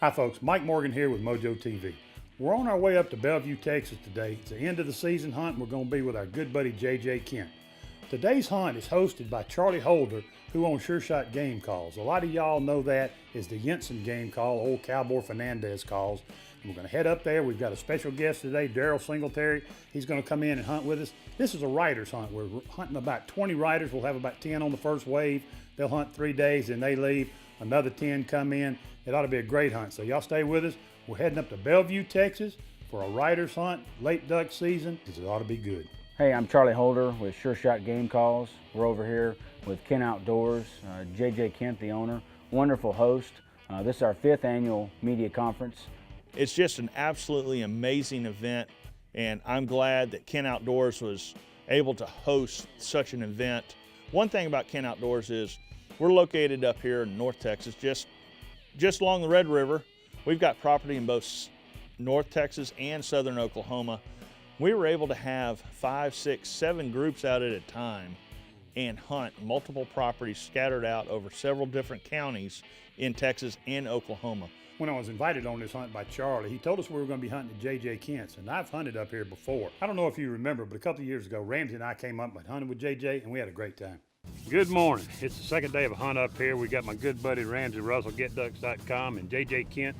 Hi folks, Mike Morgan here with MOJO TV. We're on our way up to Bellevue, Texas today. It's the end of the season hunt and we're going to be with our good buddy JJ Kent. Today's hunt is hosted by Charlie Holder, who owns Sure Shot Game Calls. A lot of y'all know that is the Jensen game call, old Cowboy Fernandez calls. And we're going to head up there. We've got a special guest today, Daryl Singletary. He's going to come in and hunt with us. This is a rider's hunt. We're hunting about 20 riders. We'll have about 10 on the first wave. They'll hunt 3 days and they leave. Another 10 come in. It ought to be a great hunt. So y'all stay with us. We're heading up to Bellevue, Texas for a rider's hunt, late duck season. It ought to be good. Hey, I'm Charlie Holder with Sure Shot Game Calls. We're over here with Kent Outdoors, JJ Kent, the owner, wonderful host. This is our 5th annual media conference. It's just an absolutely amazing event, and I'm glad that Kent Outdoors was able to host such an event. One thing about Kent Outdoors is we're located up here in North Texas, just along the Red River. We've got property in both North Texas and Southern Oklahoma. We were able to have 5, 6, 7 groups out at a time and hunt multiple properties scattered out over several different counties in Texas and Oklahoma. When I was invited on this hunt by Charlie, he told us we were going to be hunting at JJ Kent's, and I've hunted up here before. I don't know if you remember, but a couple of years ago, Ramsey and I came up and hunted with JJ, and we had a great time. Good morning. It's the second day of a hunt up here. We got my good buddy Ramsey Russell, GetDucks.com, and JJ Kent,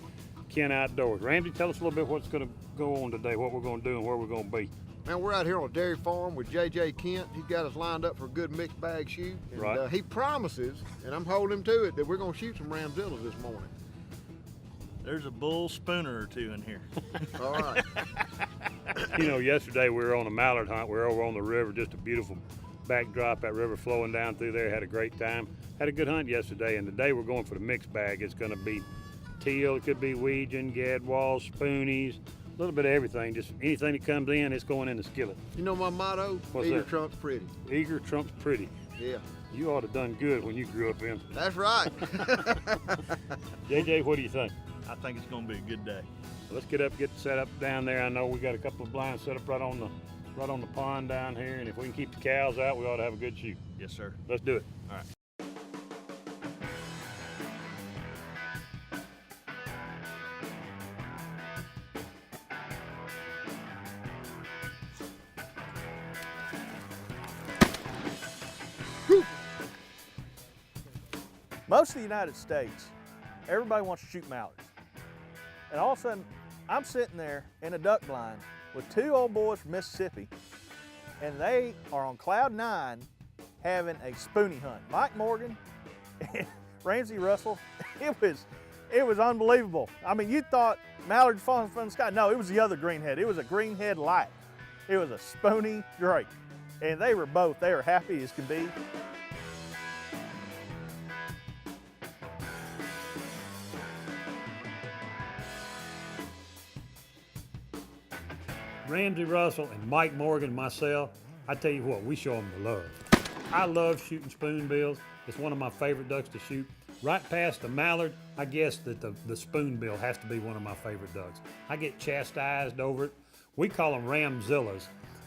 Kent Outdoors. Ramsey, tell us a little bit what's going to go on today, what we're going to do, and where we're going to be. Man, we're out here on a dairy farm with JJ Kent. He's got us lined up for a good mixed bag shoot. And, right. He promises, and I'm holding him to it, that we're going to shoot some ramzillas this morning. There's a bull spooner or two in here. All right. You know, yesterday we were on a mallard hunt. We were over on the river, just a beautiful backdrop, that river flowing down through there. Had a great time. Had a good hunt yesterday, and today we're going for the mixed bag. It's going to be teal, it could be Weegian, gadwalls, spoonies, a little bit of everything. Just anything that comes in, it's going in the skillet. You know my motto? What's Eager that? trumps pretty. Eager trumps pretty. Yeah. You ought to have done good when you grew up in. That's right. JJ, what do you think? I think it's going to be a good day. Let's get set up down there. I know we got a couple of blinds set up right on the pond down here, and if we can keep the cows out, we ought to have a good shoot. Yes, sir. Let's do it. All right. Most of the United States, everybody wants to shoot mallards. And all of a sudden, I'm sitting there in a duck blind with 2 old boys from Mississippi, and they are on cloud 9 having a spoonie hunt. Mike Morgan and Ramsey Russell, it was unbelievable. I mean, you thought mallards falling from the sky. No, it was the other greenhead. It was a greenhead light. It was a spoonie drake. And they were happy as can be. Ramsey Russell and Mike Morgan and myself, I tell you what, we show them the love. I love shooting spoonbills. It's one of my favorite ducks to shoot. Right past the mallard, I guess that the spoonbill has to be one of my favorite ducks. I get chastised over it. We call them ramzillas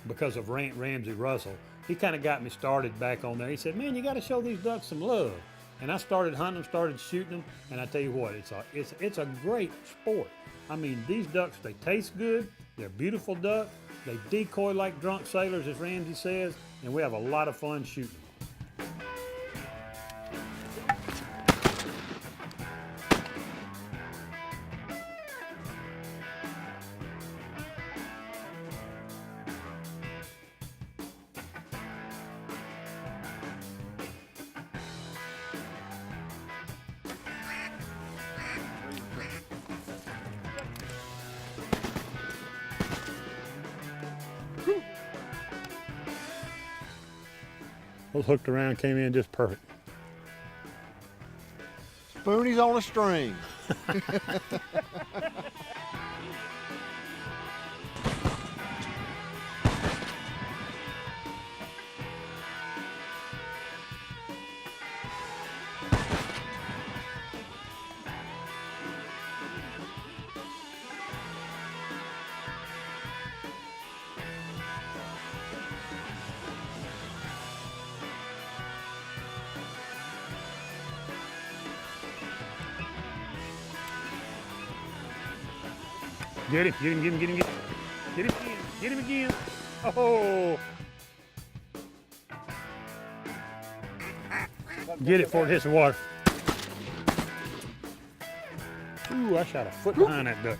because of Ramsey Russell. He kind of got me started back on there. He said, man, you got to show these ducks some love. And I started hunting them, started shooting them, and I tell you what, it's a great sport. I mean, these ducks, they taste good. They're beautiful ducks. They decoy like drunk sailors, as Ramsey says, and we have a lot of fun shooting. Those hooked around, came in just perfect. Spoonies on a string. Get him, get him, get him, get him, get him. Get him again, get him again. Oh. Get it before it hits the water. Ooh, I shot a foot behind that duck.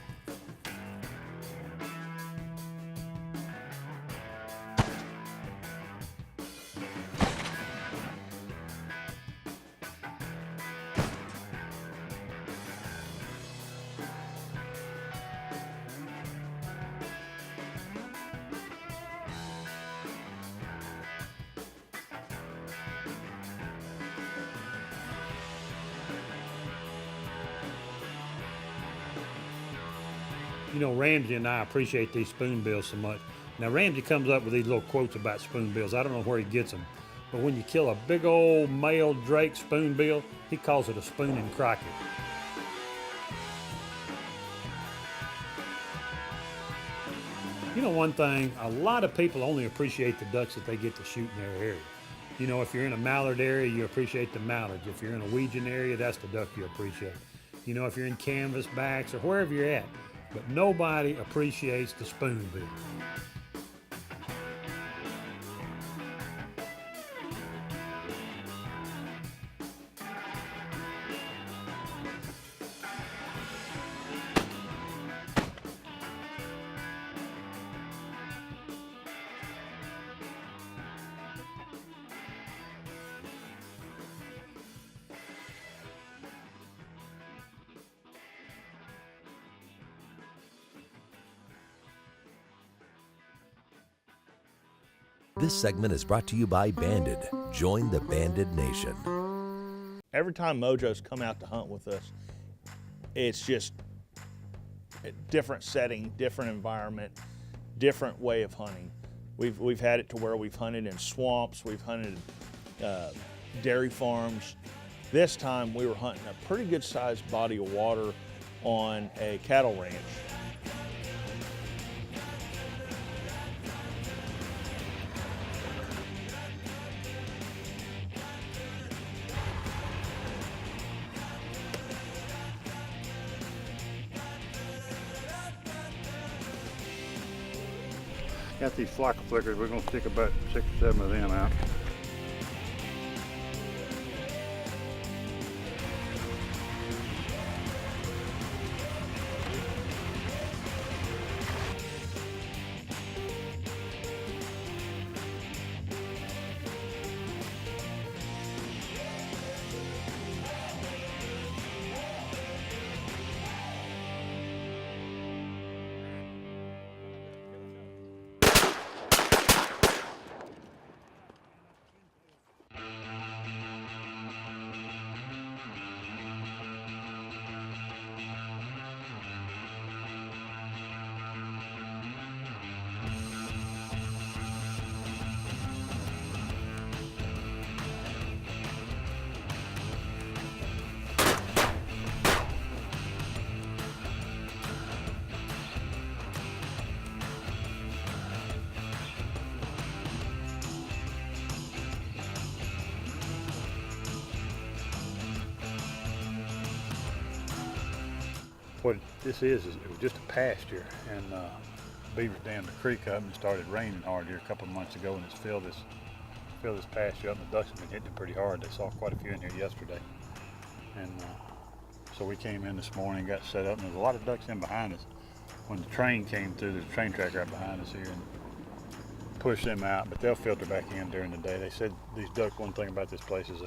You know, Ramsey and I appreciate these spoonbills so much. Now, Ramsey comes up with these little quotes about spoonbills. I don't know where he gets them. But when you kill a big old male Drake spoonbill, he calls it a spoon and crocket. You know one thing, a lot of people only appreciate the ducks that they get to shoot in their area. You know, if you're in a mallard area, you appreciate the mallards. If you're in a Weegian area, that's the duck you appreciate. You know, if you're in canvas backs or wherever you're at. But nobody appreciates the spoonbill. This segment is brought to you by Banded. Join the Banded Nation. Every time MOJO's come out to hunt with us, it's just a different setting, different environment, different way of hunting. We've had it to where we've hunted in swamps, we've hunted dairy farms. This time we were hunting a pretty good sized body of water on a cattle ranch. Got these flock flickers. We're going to stick about 6 or 7 of them out. What this is it was just a pasture, and beavers dammed the creek up and it started raining hard here a couple of months ago, and it's filled this pasture up, and the ducks have been hitting it pretty hard. They saw quite a few in here yesterday, and so we came in this morning, got set up, and there's a lot of ducks in behind us. When the train came through, there's a train track right behind us here, and pushed them out, but they'll filter back in during the day. They said these ducks, one thing about this place is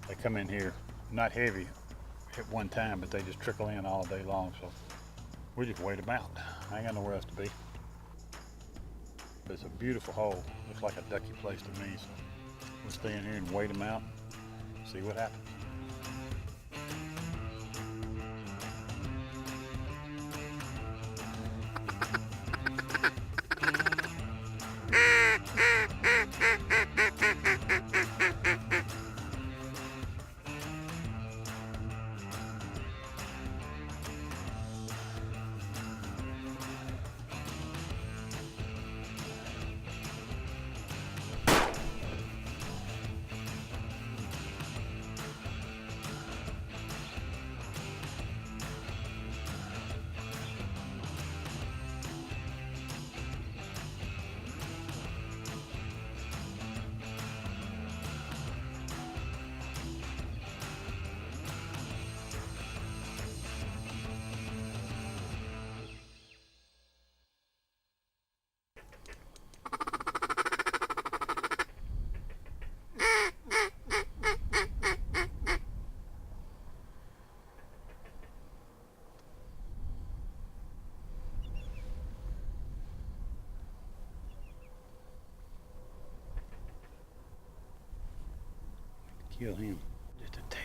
they come in here not heavy at one time, but they just trickle in all day long, so we just wait them out. I ain't got nowhere else to be. But it's a beautiful hole. Looks like a ducky place to me, so we'll stay in here and wait them out, see what happens. Kill him. Just a tad.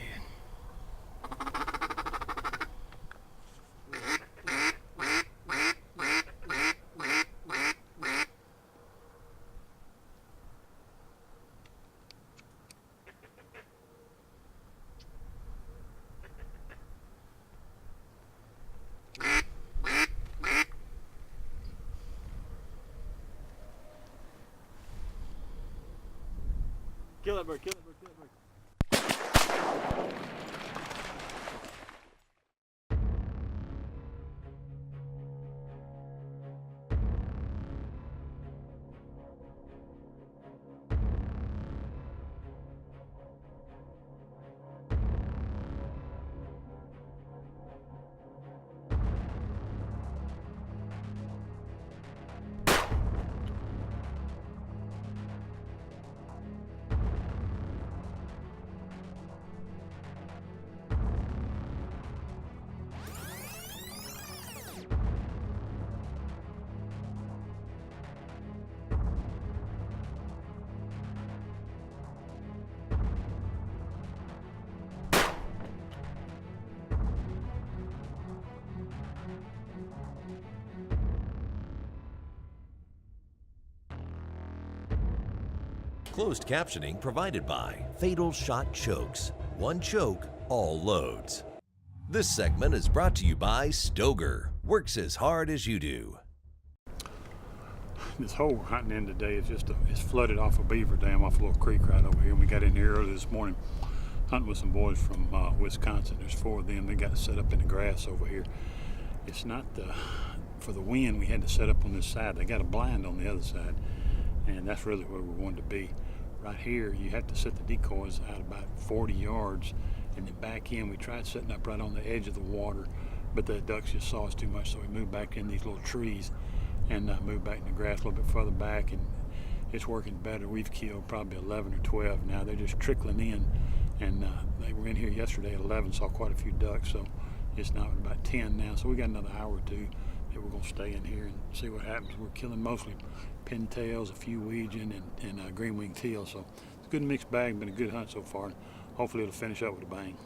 Kill that bird, kill that bird, kill that bird. Closed captioning provided by Fatal Shot Chokes. One choke, all loads. This segment is brought to you by Stoger. Works as hard as you do. This hole we're hunting in today is it's flooded off a beaver dam off a little creek right over here. And we got in here early this morning hunting with some boys from Wisconsin. There's 4 of them. They got set up in the grass over here. It's not for the wind. We had to set up on this side. They got a blind on the other side, and that's really where we wanted to be. Right here, you have to set the decoys out about 40 yards, and then back in. We tried setting up right on the edge of the water, but the ducks just saw us too much, so we moved back in these little trees and moved back in the grass a little bit further back, and it's working better. We've killed probably 11 or 12 now. They're just trickling in, and they were in here yesterday at 11, saw quite a few ducks, so it's now about 10 now, so we got another hour or two that we're going to stay in here and see what happens. We're killing mostly pintails, a few Ouijan, and green-winged teal, so it's a good mixed bag. Been a good hunt so far. Hopefully it'll finish up with a bang.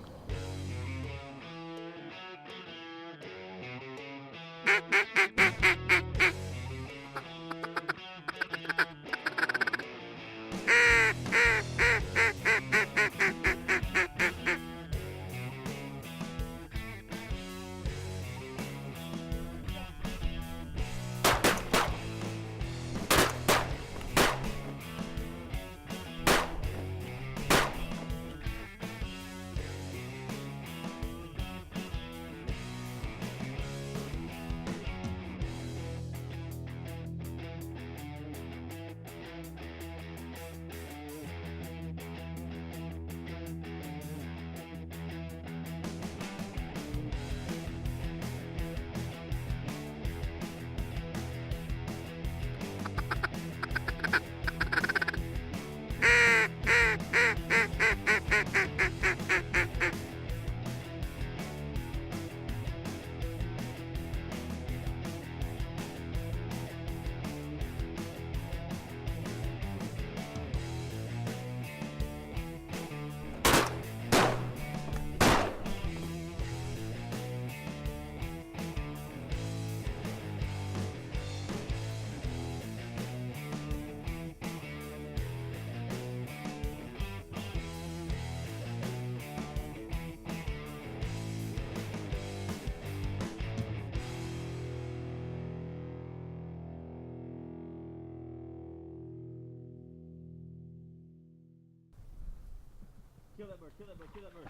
Kill that bird, kill that bird, kill that bird.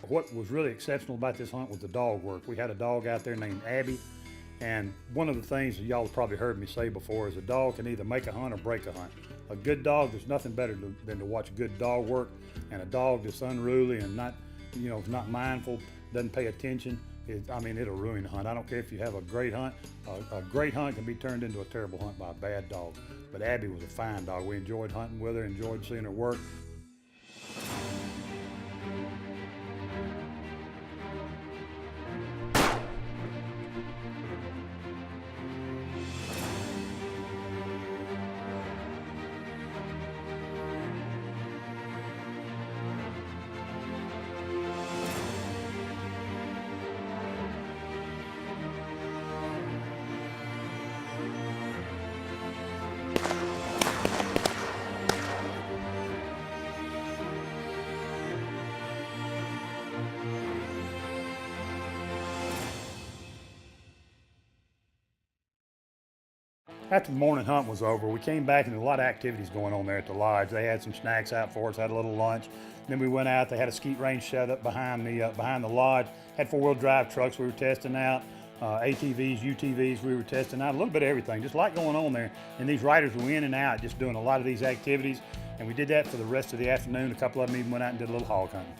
What was really exceptional about this hunt was the dog work. We had a dog out there named Abby, and one of the things that y'all have probably heard me say before is a dog can either make a hunt or break a hunt. A good dog, there's nothing better than to watch good dog work, and a dog that's unruly and not mindful, doesn't pay attention, it'll ruin the hunt. I don't care if you have a great hunt. A great hunt can be turned into a terrible hunt by a bad dog. But Abby was a fine dog. We enjoyed hunting with her, enjoyed seeing her work. After the morning hunt was over, we came back and there was a lot of activities going on there at the lodge. They had some snacks out for us, had a little lunch. Then we went out, they had a skeet range set up behind the lodge, had four-wheel drive trucks we were testing out, ATVs, UTVs we were testing out, a little bit of everything, just a lot going on there. And these riders were in and out just doing a lot of these activities. And we did that for the rest of the afternoon. A couple of them even went out and did a little hog hunting.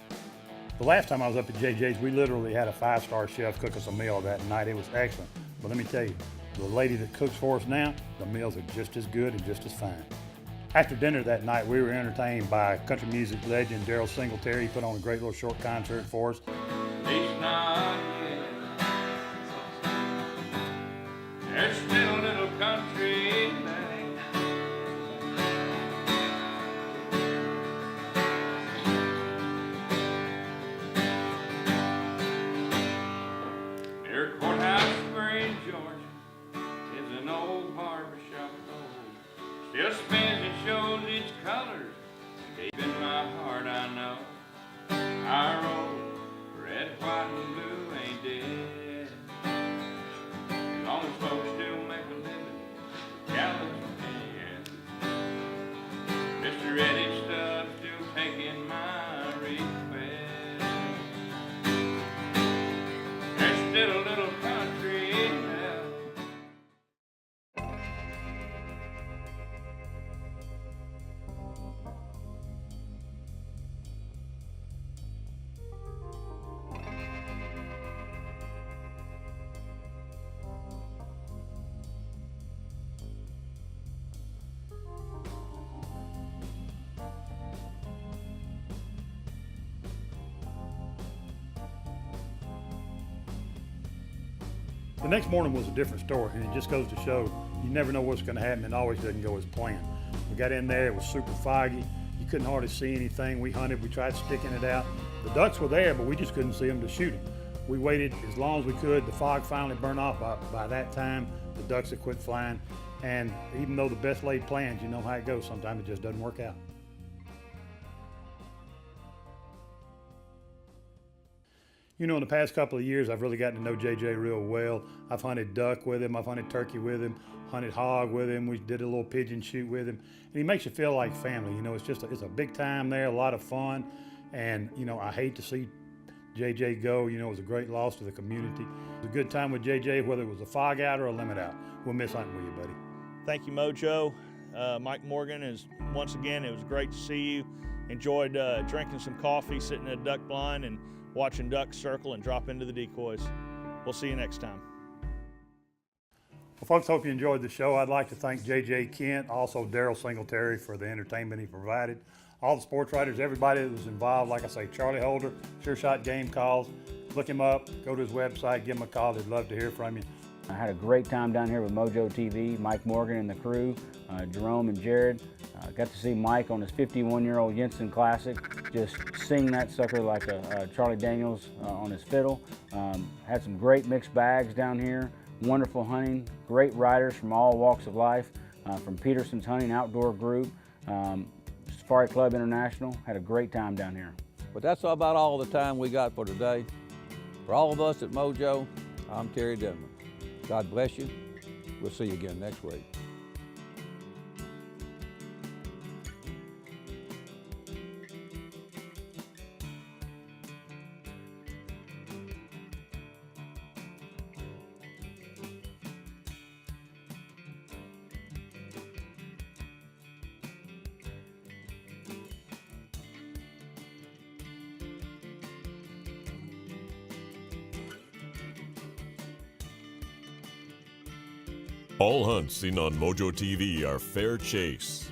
The last time I was up at JJ's, we literally had a 5-star chef cook us a meal that night. It was excellent. But let me tell you, the lady that cooks for us now, the meals are just as good and just as fine. After dinner that night, we were entertained by country music legend Daryl Singletary. He put on a great little short concert for us. It's not yet. There's still a little country thing. Near Courthouse Square in Georgia is an old barbershop road. Still spins and shows its colors. Deep in my heart I know our road, red, white, and blue ain't dead. As long as folks still make a living, California. Mr. Eddie Stubbs still taking my request. There's still a little country left. The next morning was a different story, and it just goes to show you never know what's going to happen. It always doesn't go as planned. We got in there, it was super foggy. You couldn't hardly see anything. We hunted, we tried sticking it out. The ducks were there, but we just couldn't see them to shoot them. We waited as long as we could. The fog finally burned off. By that time, the ducks had quit flying. And even though the best laid plans, you know how it goes, sometimes it just doesn't work out. You know, in the past couple of years, I've really gotten to know JJ real well. I've hunted duck with him, I've hunted turkey with him, hunted hog with him. We did a little pigeon shoot with him. And he makes you feel like family. You know, it's a big time there, a lot of fun. And, you know, I hate to see JJ go. You know, it was a great loss to the community. It was a good time with JJ, whether it was a fog out or a limit out. We'll miss hunting with you, buddy. Thank you, MOJO. Mike Morgan, once again, it was great to see you. Enjoyed drinking some coffee, sitting at a duck blind, and watching ducks circle and drop into the decoys. We'll see you next time. Well, folks, hope you enjoyed the show. I'd like to thank JJ Kent, also Daryl Singletary for the entertainment he provided. All the sports writers, everybody that was involved, like I say, Charlie Holder, Sure Shot Game Calls. Look him up, go to his website, give him a call. They'd love to hear from you. I had a great time down here with MOJO TV, Mike Morgan and the crew, Jerome and Jared. Got to see Mike on his 51-year-old Jensen Classic, just sing that sucker like a Charlie Daniels on his fiddle. Had some great mixed bags down here, wonderful hunting, great riders from all walks of life, from Peterson's Hunting Outdoor Group, Safari Club International. Had a great time down here. But that's about all the time we got for today. For all of us at MOJO, I'm Terry Denman. God bless you. We'll see you again next week. All hunts seen on MOJO TV are fair chase.